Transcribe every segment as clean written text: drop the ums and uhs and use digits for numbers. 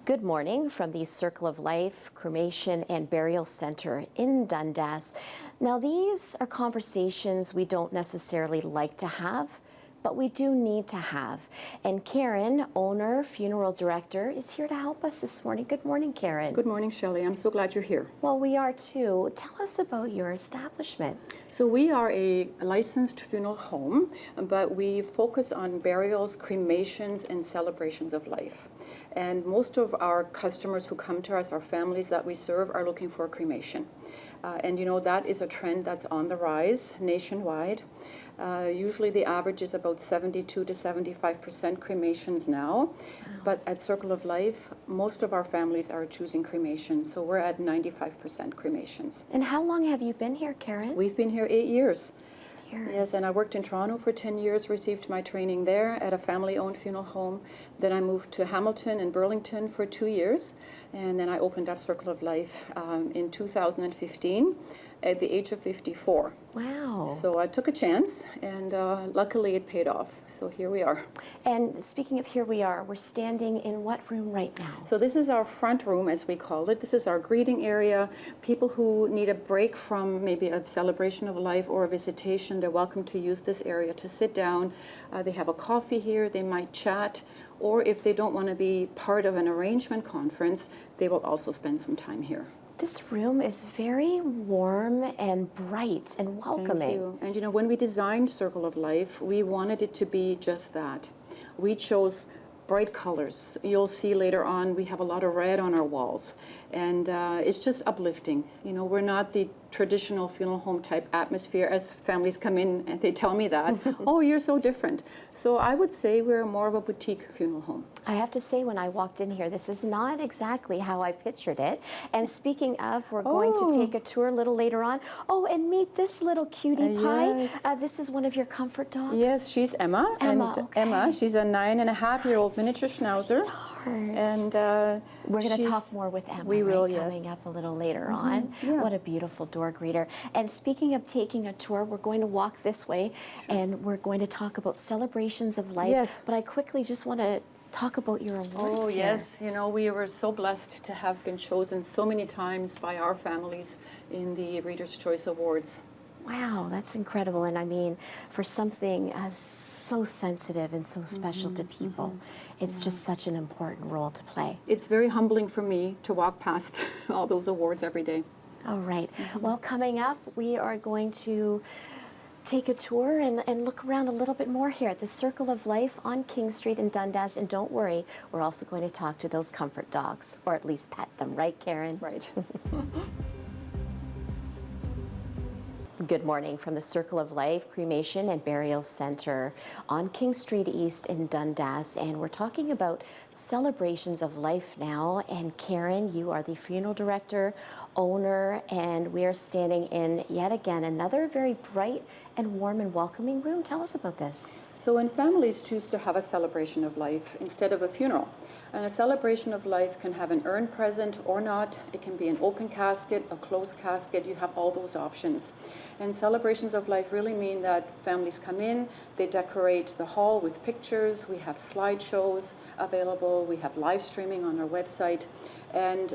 Good morning from the Circle of Life, Cremation and Burial Center in Dundas. Now, these are conversations we don't necessarily like to have, but we do need to have. And Karen, owner, funeral director, is here to help us this morning. Good morning, Karen. Good morning, Shelly. I'm so glad you're here. Well, we are too. Tell us about your establishment. So we are a licensed funeral home, but we focus on burials, cremations, and celebrations of life. And most of our customers who come to us, our families that we serve, are looking for a cremation. And you know, that is a trend that's on the rise nationwide. Usually the average is about 72 to 75% cremations now. Wow. But at Circle of Life, most of our families are choosing cremation. So we're at 95% cremations. And how long have you been here, Karen? We've been here 8 years. Years. Yes, and I worked in Toronto for 10 years, received my training there at a family-owned funeral home. Then I moved to Hamilton and Burlington for 2 years, and then I opened up Circle of Life in 2015 at the age of 54. Wow. So I took a chance, and luckily it paid off. So here we are. And speaking of here we are, we're standing in what room right now? So this is our front room, as we call it. This is our greeting area. People who need a break from maybe a celebration of life or a visitation, they're welcome to use this area to sit down. They have a coffee here, they might chat, or if they don't want to be part of an arrangement conference, they will also spend some time here. This room is very warm and bright and welcoming. Thank you. And you know, when we designed Circle of Life, we wanted it to be just that. We chose bright colors. You'll see later on we have a lot of red on our walls, and it's just uplifting. You know, we're not the traditional funeral home type atmosphere, as families come in and they tell me that, oh, you're so different. So I would say we're more of a boutique funeral home. I have to say, when I walked in here, this is not exactly how I pictured it. And speaking of, we're going to take a tour a little later on. Oh, and meet this little cutie pie. Yes. This is one of your comfort dogs? Yes, she's Emma. Emma, and okay. Emma, she's a 9.5-year-old miniature schnauzer. And we're going to talk more with Emma coming up a little later on. Yeah. What a beautiful door greeter. And speaking of taking a tour, we're going to walk this way, and we're going to talk about celebrations of life. Yes. But I quickly just want to talk about your awards. Oh, here. yes. You know, we were so blessed to have been chosen so many times by our families in the Reader's Choice Awards. Wow, that's incredible. And I mean, for something as so sensitive and so special to people, it's just such an important role to play. It's very humbling for me to walk past all those awards every day. All right. Well, coming up, we are going to take a tour and look around a little bit more here at the Circle of Life on King Street in Dundas. And don't worry, we're also going to talk to those comfort dogs, or at least pet them. Right, Karen? Right. Good morning from the Circle of Life, Cremation and Burial Center on King Street East in Dundas. And we're talking about celebrations of life now. And Karen, you are the funeral director, owner, and we are standing in, yet again, another very bright and warm and welcoming room. Tell us about this. So when families choose to have a celebration of life instead of a funeral, and a celebration of life can have an urn present or not, it can be an open casket, a closed casket, you have all those options. And celebrations of life really mean that families come in, they decorate the hall with pictures, we have slideshows available, we have live streaming on our website, and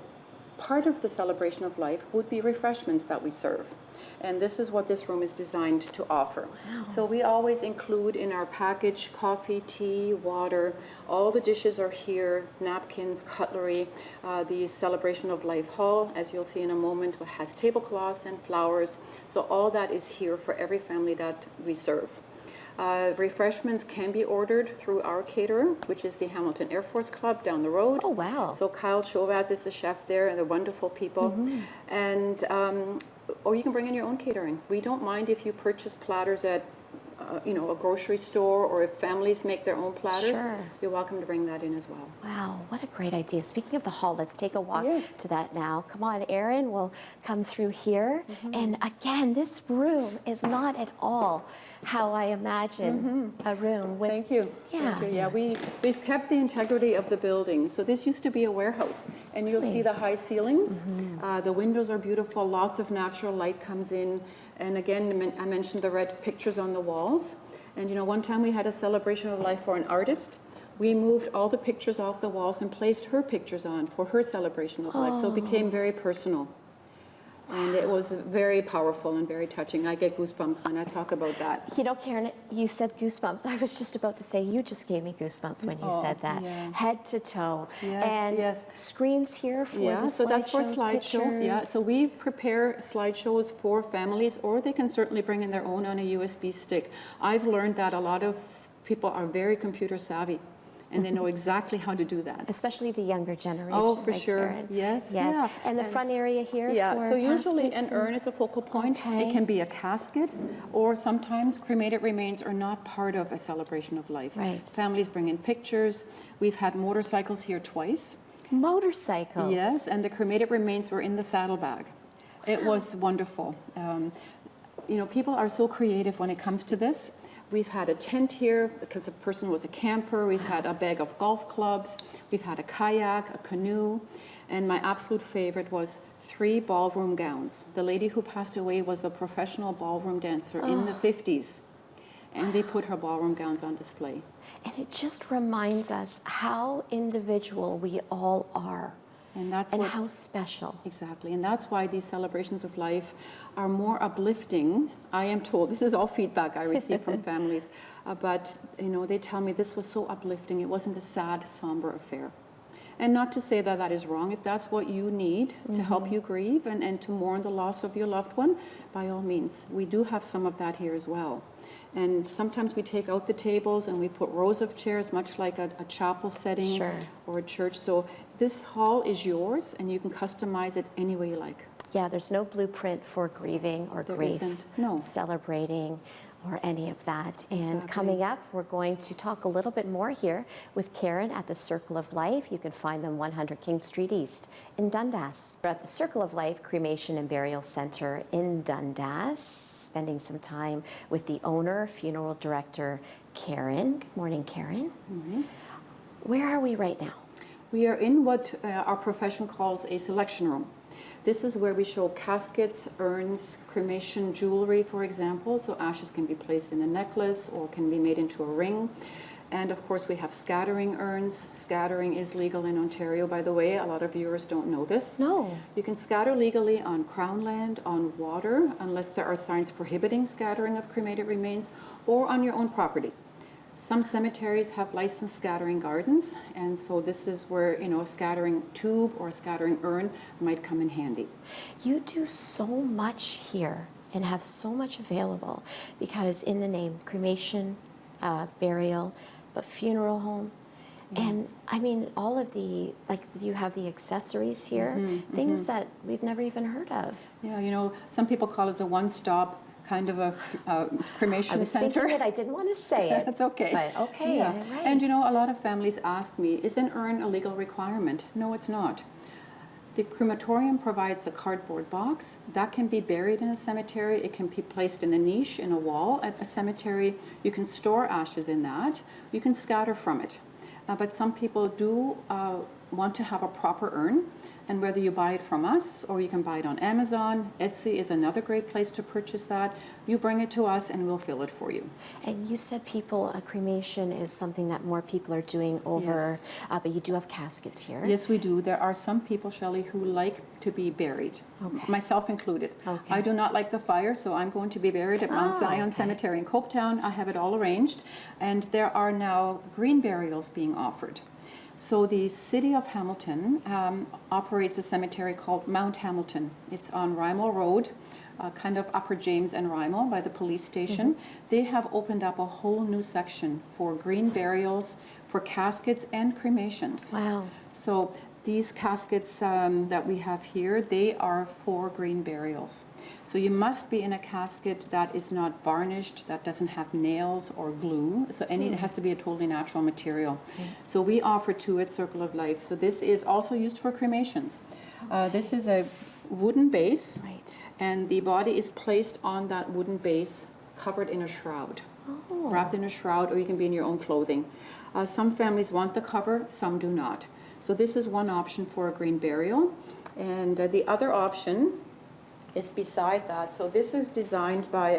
part of the celebration of life would be refreshments that we serve. And this is what this room is designed to offer. Wow. So we always include in our package coffee, tea, water. All the dishes are here, napkins, cutlery. The celebration of life hall, as you'll see in a moment, has tablecloths and flowers. So all that is here for every family that we serve. Refreshments can be ordered through our caterer, which is the Hamilton Air Force Club down the road. Oh, wow. So Kyle Chovaz is the chef there, and they're wonderful people. And or you can bring in your own catering. We don't mind if you purchase platters at you know, a grocery store, or if families make their own platters, you're welcome to bring that in as well. Wow, what a great idea. Speaking of the hall, let's take a walk to that now. Come on, Erin, we'll come through here. And again, this room is not at all how I imagine a room with... Thank you. Yeah. Thank you. Yeah, we've kept the integrity of the building. So this used to be a warehouse, and you'll see the high ceilings. The windows are beautiful, lots of natural light comes in. And again, I mentioned the red pictures on the walls. And you know, one time we had a celebration of life for an artist we moved all the pictures off the walls and placed her pictures on for her celebration of life. So it became very personal. And it was very powerful and very touching. I get goosebumps when I talk about that. You know, Karen, you said goosebumps. I was just about to say, you just gave me goosebumps when you said that. Yeah. Head to toe. Yes, and yes. screens here for the so that's for slideshows, slideshow. Yeah, pictures. so we prepare slideshows for families, or they can certainly bring in their own on a USB stick. I've learned that a lot of people are very computer savvy, and they know exactly how to do that. Especially the younger generation. Oh, for like sure. Karen. Yes. Yes. Yeah. And the front area here Yeah, for so usually an caskets urn is a focal point. Okay. It can be a casket, or sometimes cremated remains are not part of a celebration of life. Right. Families bring in pictures. We've had motorcycles here twice. Motorcycles. Yes, and the cremated remains were in the saddlebag. It was wonderful. You know, people are so creative when it comes to this. We've had a tent here because the person was a camper. We've had a bag of golf clubs. We've had a kayak, a canoe. And my absolute favorite was 3 ballroom gowns. The lady who passed away was a professional ballroom dancer in the 50s. And they put her ballroom gowns on display. And it just reminds us how individual we all are. And that's and what, how special. Exactly, and that's why these celebrations of life are more uplifting. I am told, this is all feedback I receive from families, but you know, they tell me this was so uplifting. It wasn't a sad, somber affair. And not to say that that is wrong. If that's what you need to help you grieve and to mourn the loss of your loved one, by all means. We do have some of that here as well. And sometimes we take out the tables and we put rows of chairs, much like a chapel setting or a church. So this hall is yours, and you can customize it any way you like. Yeah, there's no blueprint for grieving or There grief, isn't. No. celebrating, or any of that. And Exactly. coming up, we're going to talk a little bit more here with Karen at the Circle of Life. You can find them 100 King Street East in Dundas. We're at the Circle of Life Cremation and Burial Center in Dundas, spending some time with the owner, funeral director, Karen. Good morning, Karen. Mm-hmm. Where are we right now? We are in what our profession calls a selection room. This is where we show caskets, urns, cremation jewelry, for example. So ashes can be placed in a necklace or can be made into a ring. And of course, we have scattering urns. Scattering is legal in Ontario, by the way. A lot of viewers don't know this. No. You can scatter legally on Crown land, on water, unless there are signs prohibiting scattering of cremated remains, or on your own property. Some cemeteries have licensed scattering gardens, and so this is where, you know, a scattering tube or a scattering urn might come in handy. You do so much here and have so much available because in the name, cremation, burial, but funeral home. And I mean, all of the, like, you have the accessories here, things that we've never even heard of. Yeah, you know, some people call it a one-stop kind of a cremation I was center. thinking it, I didn't want to say it. That's okay. But okay, Yeah. right. And you know, a lot of families ask me, is an urn a legal requirement? No, it's not. The crematorium provides a cardboard box that can be buried in a cemetery. It can be placed in a niche in a wall at a cemetery. You can store ashes in that. You can scatter from it. But some people do want to have a proper urn, and whether you buy it from us or you can buy it on Amazon, Etsy is another great place to purchase that. You bring it to us and we'll fill it for you. And you said cremation is something that more people are doing over, but you do have caskets here. Yes, we do. There are some people, Shelly, who like to be buried, myself included. I do not like the fire, so I'm going to be buried at Mount Zion Cemetery in Copetown. I have it all arranged, and there are now green burials being offered. So the city of Hamilton operates a cemetery called Mount Hamilton. It's on Rymel Road, kind of Upper James and Rymel by the police station. They have opened up a whole new section for green burials, for caskets and cremations. Wow. So these caskets that we have here, they are for green burials. So you must be in a casket that is not varnished, that doesn't have nails or glue. So it has to be a totally natural material. So we offer two at Circle of Life. So this is also used for cremations. This is a wooden base, and the body is placed on that wooden base, covered in a shroud, wrapped in a shroud, or you can be in your own clothing. Some families want the cover, some do not. So this is one option for a green burial. And the other option is beside that. So this is designed by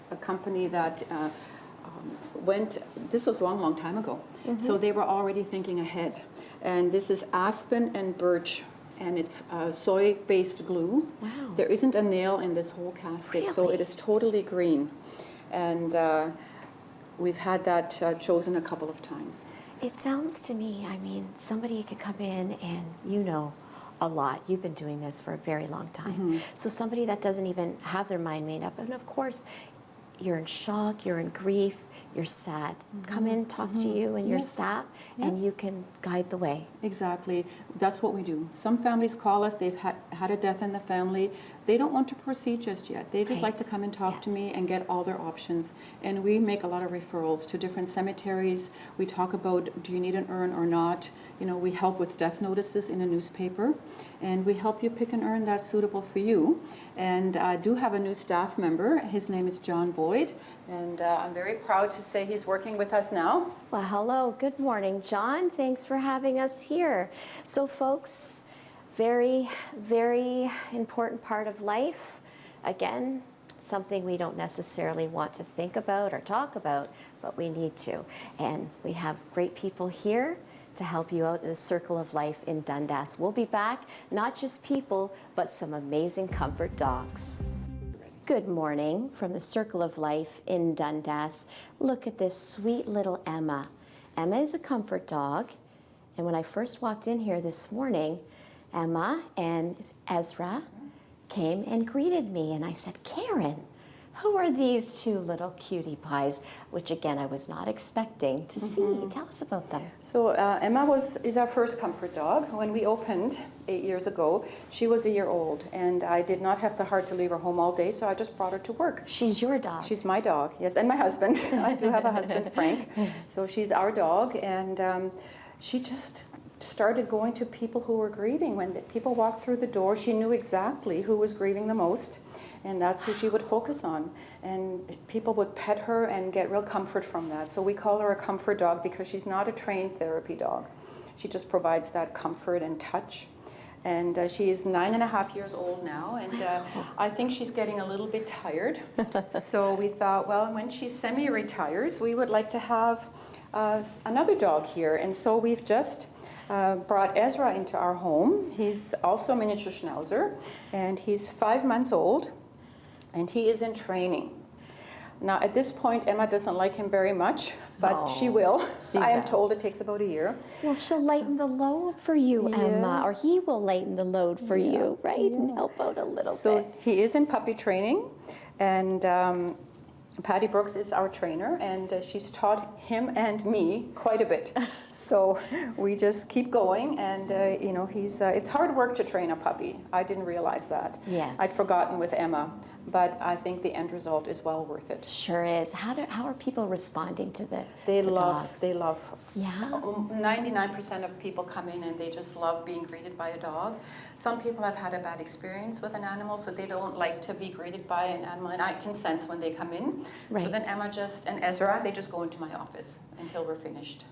a company that this was long time ago. So they were already thinking ahead. And this is aspen and birch, and it's soy-based glue. Wow. There isn't a nail in this whole casket, so Really? it is totally green. And we've had that chosen a couple of times. It sounds to me, I mean, somebody could come in and you know a lot. You've been doing this for a very long time. So somebody that doesn't even have their mind made up, and of course, you're in shock, you're in grief, you're sad. Come in, talk to you and your staff, and you can guide the way. Exactly. That's what we do. Some families call us, they've had a death in the family. They don't want to proceed just yet. They just like to come and talk to me and get all their options. And we make a lot of referrals to different cemeteries. We talk about, do you need an urn or not? You know, we help with death notices in a newspaper. And we help you pick an urn that's suitable for you. And I do have a new staff member. His name is John Boyd. And I'm very proud to say he's working with us now. Well, hello, good morning, John. Thanks for having us here. So folks, very, very important part of life. Again, something we don't necessarily want to think about or talk about, but we need to. And we have great people here to help you out in the Circle of Life in Dundas. We'll be back, not just people, but some amazing comfort dogs. Good morning from the Circle of Life in Dundas. Look at this sweet little Emma. Emma is a comfort dog, and when I first walked in here this morning, Emma and Ezra came and greeted me, and I said, Karen, who are these two little cutie pies? Which again, I was not expecting to see. Tell us about them. So Emma is our first comfort dog. When we opened 8 years ago, she was a year old, and I did not have the heart to leave her home all day, so I just brought her to work. She's your dog. She's my dog, yes, and my husband. I do have a husband, Frank. So she's our dog, and she just started going to people who were grieving. When people walked through the door, she knew exactly who was grieving the most, and that's who she would focus on. And people would pet her and get real comfort from that. So we call her a comfort dog because she's not a trained therapy dog. She just provides that comfort and touch. And she is 9.5 years old now, and I think she's getting a little bit tired. So we thought, well, when she semi-retires, we would like to have another dog here. And so we've just brought Ezra into our home. He's also a miniature schnauzer, and he's 5 months old, and he is in training. Now, at this point, Emma doesn't like him very much, but she will. I am told it takes about a year. Well, she'll lighten the load for you, Emma, or he will lighten the load for you, right? And help out a little bit. So he is in puppy training, and Patty Brooks is our trainer, and she's taught him and me quite a bit. So we just keep going, and you know, it's hard work to train a puppy. I didn't realize that. Yes. I'd forgotten with Emma, but I think the end result is well worth it. Sure is. How are people responding to the dogs? They love. Yeah. 99% of people come in and they just love being greeted by a dog. Some people have had a bad experience with an animal, so they don't like to be greeted by an animal, and I can sense when they come in. Right. So then Emma and Ezra, they just go into my office until we're finished.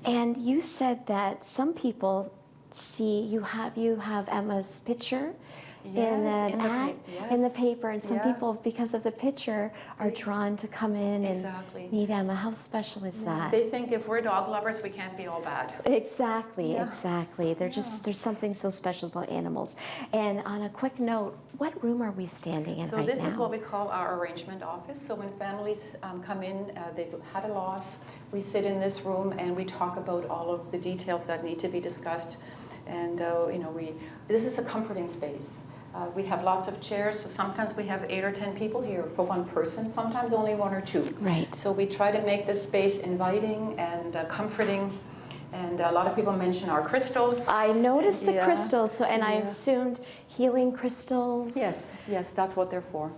And you said that some people see you have Emma's picture in an ad in the paper, and some people, because of the picture, are drawn to come in and meet Emma. How special is that? They think if we're dog lovers, we can't be all bad. Exactly. There's something so special about animals. And on a quick note, what room are we standing in right now? So this is what we call our arrangement office. So when families come in, they've had a loss, we sit in this room and we talk about all of the details that need to be discussed. And this is a comforting space. We have lots of chairs, so sometimes we have 8 or 10 people here for one person, sometimes only 1 or 2. Right. So we try to make this space inviting and comforting. And a lot of people mention our crystals. I noticed the crystals, and I assumed healing crystals. Yes, that's what they're for.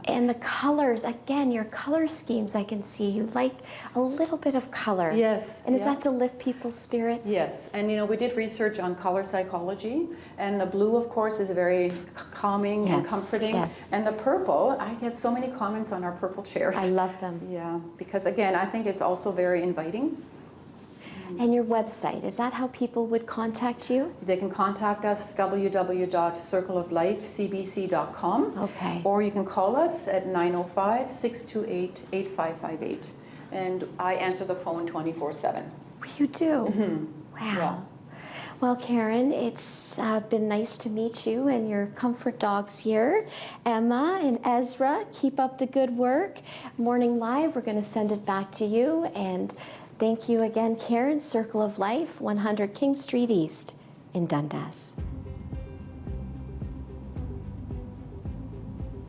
And the colors, again, your color schemes, I can see you like a little bit of color. Yes. And is that to lift people's spirits? Yes. And we did research on color psychology, and the blue, of course, is very calming and comforting. Yes. And the purple, I get so many comments on our purple chairs. I love them. Yeah, because again, I think it's also very inviting. And your website, is that how people would contact you? They can contact us, www.circleoflifecbc.com. Okay. Or you can call us at 905-628-8558. and I answer the phone 24/7. You do? Wow. Yeah. Well, Karen, it's been nice to meet you and your comfort dogs here. Emma and Ezra, keep up the good work. Morning Live, we're going to send it back to you. And thank you again, Karen, Circle of Life, 100 King Street East in Dundas.